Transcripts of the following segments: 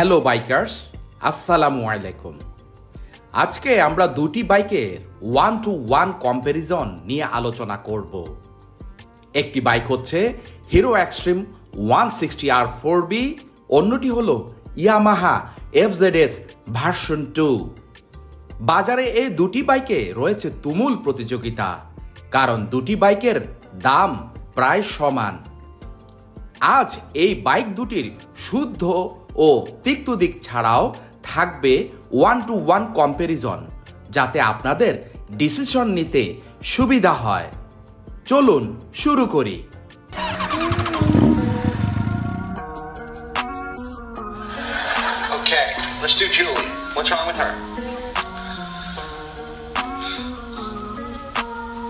Hello bikers, আসসালামু আলাইকুম। আজকে আমরা দুটি বাইকের 1-to-1 কম্প্যারিজন নিয়ে আলোচনা করব। একটি বাইক হচ্ছে হিরো এক্সট্রিম 160R 4V, অন্যটি হলো ইয়ামাহা FZS ভার্সন 2। বাজারে এই দুটি বাইকে রয়েছে তুমুল প্রতিযোগিতা, কারণ দুটি বাইকের দাম প্রায় সমান। আজ এই বাইক দুটির শুদ্ধ ও তিক্ত দিক ছাড়াও থাকবে 1-to-1 কম্প্যারিজন, যাতে আপনাদের ডিসিশন নিতে সুবিধা হয়। চলুন শুরু করি। Okay, let's do Julie. What's wrong with her?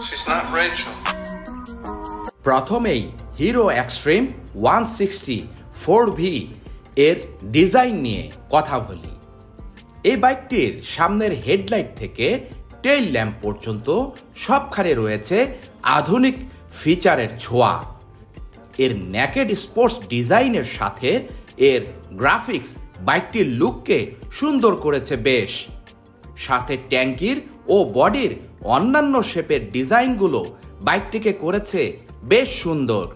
She's not Rachel. প্রথমেই হিরো এক্সট্রিম 160 4V এর ডিজাইন নিয়ে কথা বলি। এই বাইকটির সামনের হেডলাইট থেকে টেইল ল্যাম্প পর্যন্ত সবখানে রয়েছে আধুনিক ফিচারের ছোঁয়া। এর নেকেড স্পোর্টস ডিজাইনের সাথে এর গ্রাফিক্স বাইকটির লুককে সুন্দর করেছে বেশ। সাথে ট্যাঙ্কির ও বডির অন্যান্য শেপের ডিজাইনগুলো বাইকটিকে করেছে বেশ সুন্দর।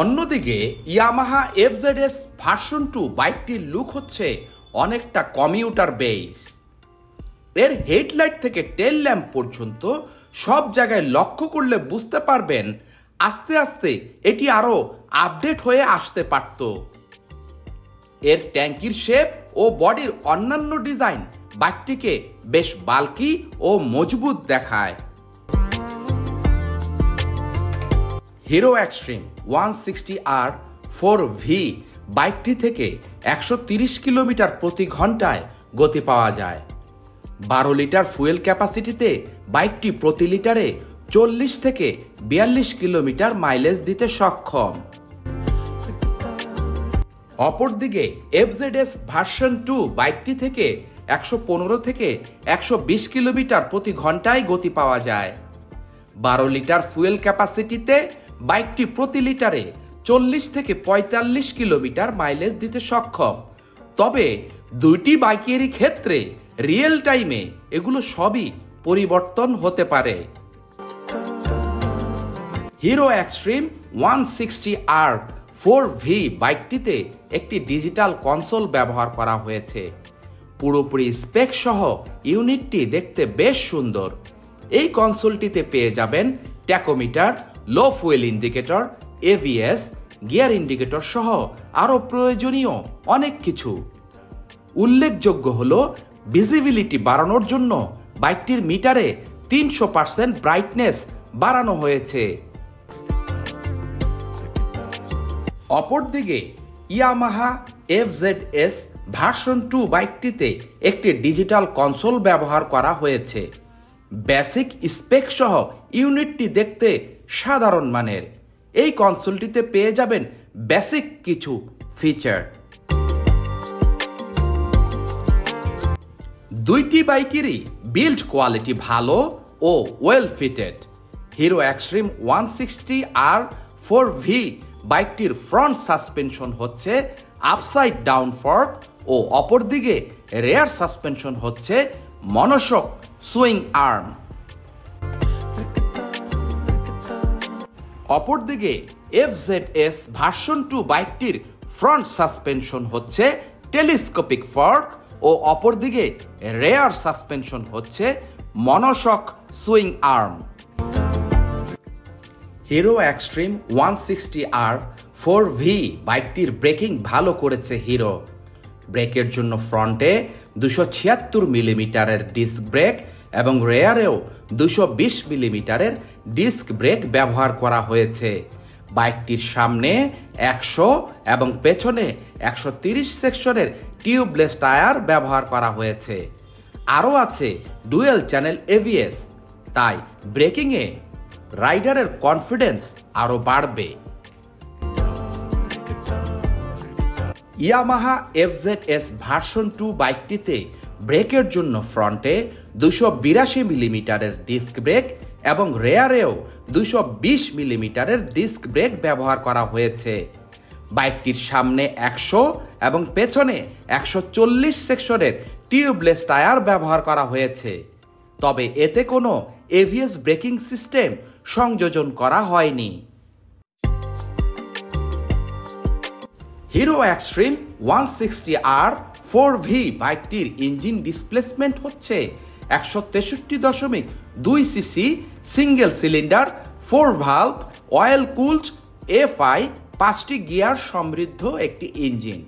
অন্যদিকে ইয়ামাহা FZS ভার্সন 2 বাইকটির লুক হচ্ছে অনেকটা কমিউটার বেস। এর হেডলাইট থেকে টেল ল্যাম্প পর্যন্ত সব জায়গায় লক্ষ্য করলে বুঝতে পারবেন আস্তে আস্তে এটি আরো আপডেট হয়ে আসতে পারত। এর ট্যাঙ্কির শেপ ও বডির অন্যান্য ডিজাইন বাইকটিকে বেশ বাল্কি ও মজবুত দেখায়। হিরো এক্সট্রিম 160R 4V বাইকটি থেকে 130 কিলোমিটার প্রতি ঘন্টায় গতি পাওয়া যায়। 12 লিটার ফুয়েল ক্যাপাসিটিতে বাইকটি প্রতি লিটারে 40 থেকে 42 কিলোমিটার মাইলেজ দিতে সক্ষম। অপরদিকে FZS ভার্সন 2 বাইকটি থেকে 115 থেকে 120 কিলোমিটার প্রতি ঘন্টায় গতি পাওয়া যায়। 12 লিটার ফুয়েল ক্যাপাসিটিতে বাইকটি প্রতি লিটারে 40 থেকে 45 কিলোমিটার মাইলেজ দিতে সক্ষম। তবে দুইটি বাইকেরই ক্ষেত্রে রিয়েল টাইমে এগুলো সবই পরিবর্তন হতে পারে। হিরো এক্সট্রিম 160R 4V বাইকটিতে একটি ডিজিটাল কনসোল ব্যবহার করা হয়েছে। পুরোপুরি স্পেক সহ ইউনিটটি দেখতে বেশ সুন্দর। এই কনসোলটিতে পেয়ে যাবেন ট্যাকোমিটার, লো fuel indicator, ABS, gear indicator সহ আরও প্রয়োজনীয় অনেক কিছু। উল্লেখযোগ্য হলো ভিজিবিলিটি বাড়ানোর জন্য বাইকটির মিটারে 300% ব্রাইটনেস বাড়ানো হয়েছে। অপরদিকে ইয়ামাহা FZS ভার্সন 2 বাইকটিতে একটি ডিজিটাল কনসোল ব্যবহার করা হয়েছে। বেসিক স্পেক সহ ইউনিটটি দেখতে সাধারণ মানের। এই কনসোলটিতে পেয়ে যাবেন বেসিক কিছু ফিচার। দুইটি বাইকেরই বিল্ড কোয়ালিটি ভালো ও well fitted. Hero Xtreme 160R 4V বাইকটির ফ্রন্ট সাসপেনশন হচ্ছে আপসাইড ডাউন ফর্ক ও অপরদিকে রেয়ার সাসপেনশন হচ্ছে মনোশক সুইং আর্ম। অপরদিকে FZS ভার্সন 2 বাইকটির ফ্রন্ট সাসপেনশন হচ্ছে টেলিস্কোপিক ফর্ক ও অপরদিকে রেয়ার সাসপেনশন হচ্ছে monoshock swing arm. Hero Xtreme 160R 4V বাইকটির ব্রেকিং ভালো করেছে হিরো। ব্রেকের জন্য ফ্রন্টে 276 মিলিমিটারের ডিস্ক ব্রেক এবং রেয়ারেও 220 মিলিমিটারের ডিস্ক ব্রেক ব্যবহার করা হয়েছে। বাইকটির সামনে 100 এবং পেছনে 130 সেকশনের টিউবলেস টায়ার ব্যবহার করা হয়েছে। আরও আছে ডুয়েল চ্যানেল ABS, তাই ব্রেকিংয়ে রাইডারের কনফিডেন্স আরও বাড়বে। ইয়ামাহা FZS ভার্সন 2 বাইকটিতে ব্রেকের জন্য ফ্রন্টে 282 মিলিমিটারের ডিস্ক ব্রেক এবং রেয়ারেও 220 মিলিমিটারের ডিস্ক ব্রেক ব্যবহার করা হয়েছে। বাইকটির সামনে 100 এবং পেছনে 140 সেকশনের টিউবলেস টায়ার ব্যবহার করা হয়েছে, তবে এতে কোনো এবিএস ব্রেকিং সিস্টেম সংযোজন করা হয়নি। হিরো এক্সট্রিম 160R 4V বাইকটির ইঞ্জিন ডিসপ্লেসমেন্ট হচ্ছে 163.2 CC single cylinder 4 valve oil cooled FI 5টি গিয়ার সমৃদ্ধ একটি ইঞ্জিন।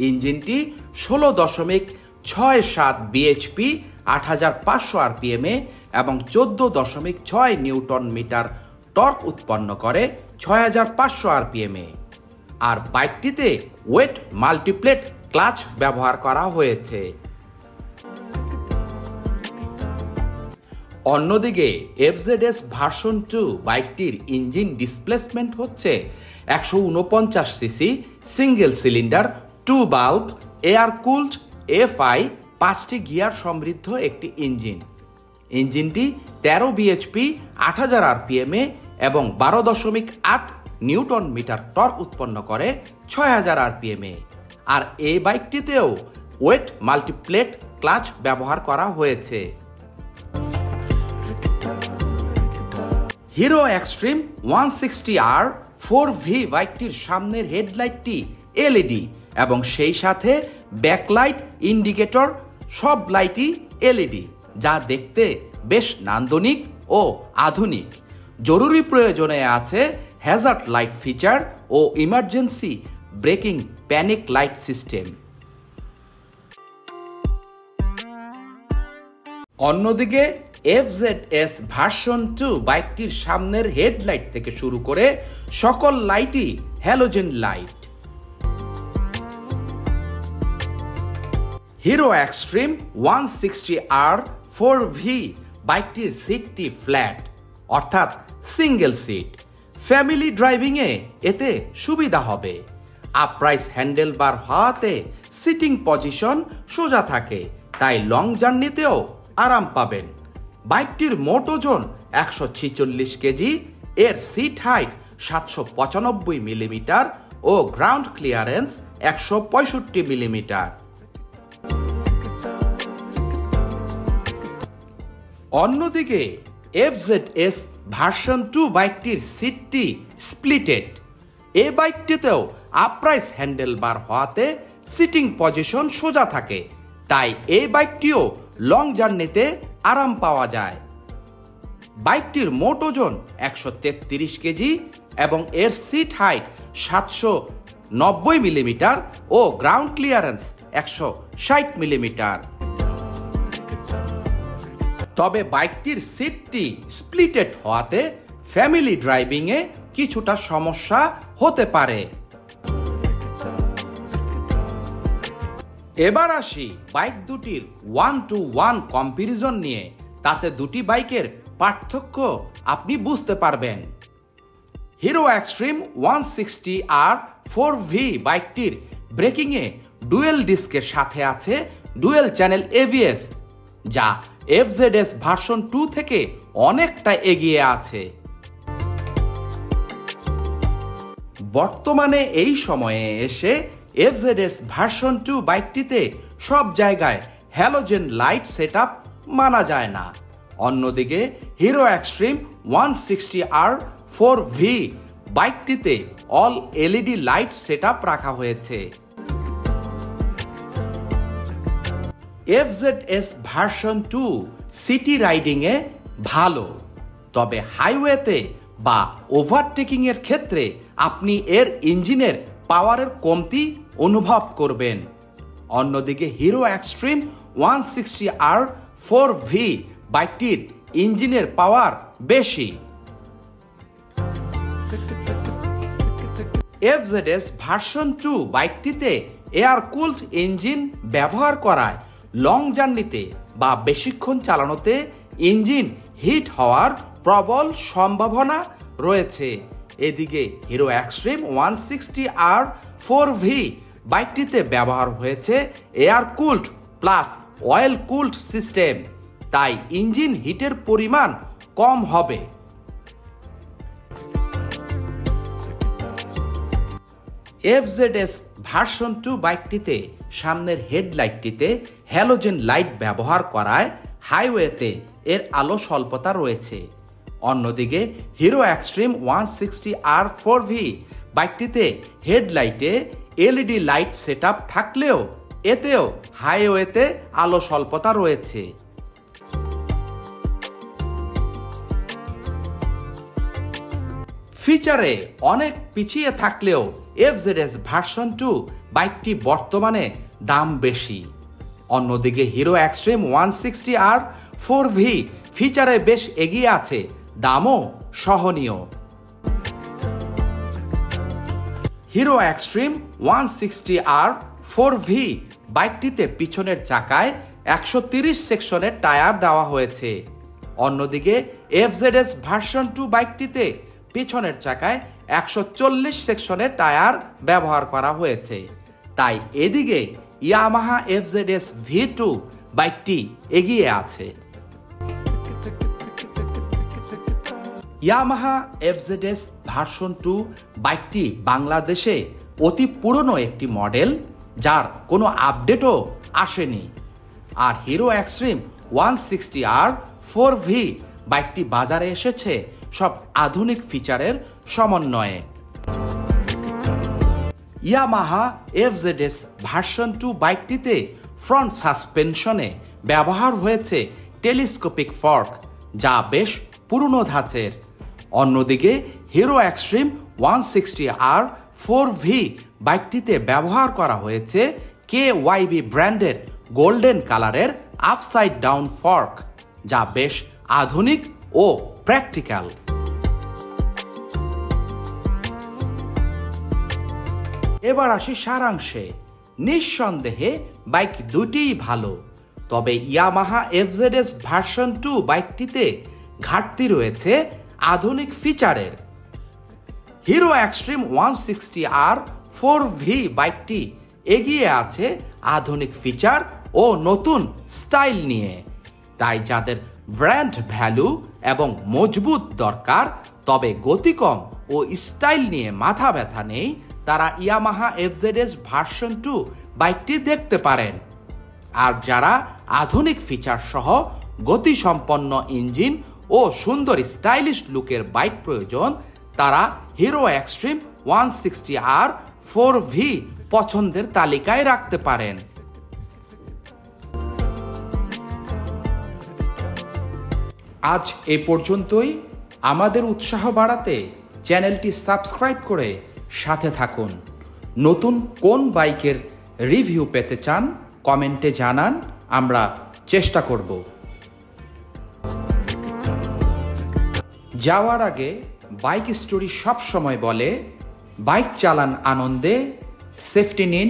ইঞ্জিনটি 16.67 বিএইচপি 8500 আরপিএমে এবং 14.6 নিউটন মিটার টর্ক উৎপন্ন করে 6500 আরপিএমে। আর বাইকটিতে ওয়েট মাল্টিপ্লেট ক্লাচ ব্যবহার করা হয়েছে। অন্যদিকে এফজেডএস ভার্সন 2 বাইকটির ইঞ্জিন ডিসপ্লেসমেন্ট হচ্ছে 149 CC single cylinder 2 valve air cooled FI 5টি গিয়ার সমৃদ্ধ একটি ইঞ্জিন। ইঞ্জিনটি 13 বিএইচপি 8000 আরপিএমে এবং 12.8 নিউটন মিটার টর্ক উৎপন্ন করে 6000 আরপিএমে। আর এই বাইকটিতেও ওয়েট মাল্টিপ্লেট ক্লাচ ব্যবহার করা হয়েছে। হিরো এক্সট্রিম 160R 4V বাইকটির সামনের হেডলাইটটি এলইডি এবং সেই সাথে ব্যাকলাইট ইন্ডিকেটর সব লাইটই এলইডি, যা দেখতে বেশ নান্দনিক ও আধুনিক। জরুরি প্রয়োজনে আছে হ্যাজার্ড লাইট ফিচার ও emergency braking panic light system. অন্যদিকে এফজেডএস ভার্সন 2 বাইকটির সামনের হেডলাইট থেকে শুরু করে সকল লাইটই halogen light. Hero Xtreme 160R 4V বাইকটির সিটটি ফ্ল্যাট অর্থাৎ সিঙ্গেল সিট। ফ্যামিলি ড্রাইভিংয়ে এতে সুবিধা হবে। আপরাইজ হ্যান্ডেলবার হওয়াতে সিটিং পজিশন সোজা থাকে, তাই লং জার্নিতেও আরাম পাবেন। বাইকটির মোট ওজন 146 কেজি, এর সিট হাইট 795 মিলিমিটার ও গ্রাউন্ড ক্লিয়ারেন্স 165 মিলিমিটার। অন্যদিকে এফজেডএস ভার্সন 2 বাইকটির সিটটি স্প্লিটেড। এই বাইকটিতেও আপরাইজ হ্যান্ডেলবার হওয়াতে সিটিং পজিশন সোজা থাকে, তাই এই বাইকটিও লং জার্নিতে আরাম পাওয়া যায়। বাইকটির মোট ওজন 133 কেজি এবং এর সিট হাইট 790 মিলিমিটার ও গ্রাউন্ড ক্লিয়ারেন্স 160 মিলিমিটার। তবে বাইকটির সিটটি স্প্লিটেড হওয়াতে ফ্যামিলি ড্রাইভিংয়ে কিছুটা সমস্যা হতে পারে। এবার আসি বাইক দুটির 1-to-1 কম্পারিজন নিয়ে। তাতে দুটি বাইকের পার্থক্য আপনি বুঝতে পারবেন। হিরো এক্সট্রিম 160R 4V বাইকটির ব্রেকিংয়ে ডুয়েল ডিস্কের সাথে আছে ডুয়েল চ্যানেল এবিএস, যা এফজেডএস ভার্সন 2 থেকে অনেকটা এগিয়ে আছে। বর্তমানে এই সময়ে এসে এফজেডএস ভার্সন 2 বাইকটিতে সব জায়গায় হ্যালোজেন লাইট সেটআপ মানা যায় না। অন্যদিকে হিরো এক্সট্রিম 160R 4V বাইকটিতে অল এলইডি লাইট সেটআপ রাখা হয়েছে। এফজেডএস ভার্সন 2 সিটি রাইডিংয়ে ভালো, তবে হাইওয়েতে বা ওভারটেকিং এর ক্ষেত্রে আপনি এর ইঞ্জিনের পাওয়ারের কমতি অনুভব করবেন। অন্যদিকে হিরো এক্সট্রিম 160R 4V বাইকটির ইঞ্জিনের পাওয়ার বেশি। এফজেডএস ভার্সন 2 বাইকটিতে এয়ার কুলড ইঞ্জিন ব্যবহার করায় লং জার্নিতে বা বেশিক্ষণ চালানোতে ইঞ্জিন হিট হওয়ার প্রবল সম্ভাবনা রয়েছে। এদিকে হিরো এক্সট্রিম 160R 4V বাইকটিতে ব্যবহার হয়েছে air cooled plus oil cooled system, তাই ইঞ্জিন হিটের পরিমাণ কম হবে। FZS ভার্সন 2 বাইকটিতে সামনের হেডলাইটটিতে হ্যালোজেন লাইট ব্যবহার করায় হাইওয়েতে এর আলো স্বল্পতা রয়েছে। অন্যদিকে হিরো এক্সট্রিম 160R 4V বাইকটিতে হেডলাইটে এলইডি লাইট সেটআপ থাকলেও এতেও হাইওয়েতে আলো স্বল্পতা রয়েছে। ফিচারে অনেক পিছিয়ে থাকলেও FZS ভার্সন 2 বাইকটি বর্তমানে দাম বেশি। অন্যদিকে হিরো এক্সট্রিম 160R 4V ফিচারে বেশ এগিয়ে আছে, দামও সহনীয়। হিরো এক্সট্রিম 160R 4V বাইকটিতে পিছনের চাকায় 130 সেকশনের টায়ার দেওয়া হয়েছে। অন্যদিকে FZS ভার্সন 2 বাইকটিতে পিছনের চাকায় 140 সেকশনের টায়ার ব্যবহার করা হয়েছে। তাই এদিকে ইয়ামাহা FZS V2 বাইকটি এগিয়ে আছে। ইয়ামাহা FZS ভার্সন 2 বাইকটি বাংলাদেশে অতি পুরনো একটি মডেল, যার কোনো আপডেটও আসেনি। আর হিরো এক্সট্রিম 160R 4V বাইকটি বাজারে এসেছে সব আধুনিক ফিচারের সমন্বয়ে। ইয়ামাহা FZS ভার্সন 2 বাইকটিতে ফ্রন্ট সাসপেনশনে ব্যবহার হয়েছে টেলিস্কোপিক ফর্ক, যা বেশ পুরনো ধাঁচের। অন্যদিকে হিরো এক্সট্রিম 160R 4V বাইকটিতে ব্যবহার করা হয়েছে KYB ব্র্যান্ডের গোল্ডেন কালারের আপসাইড ডাউন ফর্ক, যা বেশ আধুনিক ও প্র্যাকটিক্যাল। এবার আসি সারাংশে। নিঃসন্দেহে বাইক দুটিই ভালো, তবে ইয়ামাহা FZS ভার্সন 2 বাইকটিতে ঘাটতি রয়েছে আধুনিক ফিচারের। হিরো এক্সট্রিম 160R 4V বাইকটি এগিয়ে আছে আধুনিক ফিচার ও নতুন স্টাইল নিয়ে। তাই যাদের ব্র্যান্ড ভ্যালু এবং মজবুত দরকার, তবে গতি কম ও স্টাইল নিয়ে মাথা ব্যথা নেই, তারা ইয়ামাহা FZS ভার্সন 2 বাইকটি দেখতে পারেন। আর যারা আধুনিক ফিচার সহ গতিসম্পন্ন ইঞ্জিন ও সুন্দর স্টাইলিশ লুকের বাইক প্রয়োজন, তারা হিরো এক্সট্রিম 160R 4V পছন্দের তালিকায় রাখতে পারেন। আজ এ পর্যন্তই। আমাদের উৎসাহ বাড়াতে চ্যানেলটি সাবস্ক্রাইব করে সাথে থাকুন। নতুন কোন বাইকের রিভিউ পেতে চান কমেন্টে জানান, আমরা চেষ্টা করব। যাওয়ার আগে বাইক স্টোরি সব সময় বলে, বাইক চালান আনন্দে, সেফটি নিন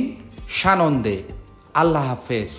সানন্দে। আল্লাহ হাফেজ।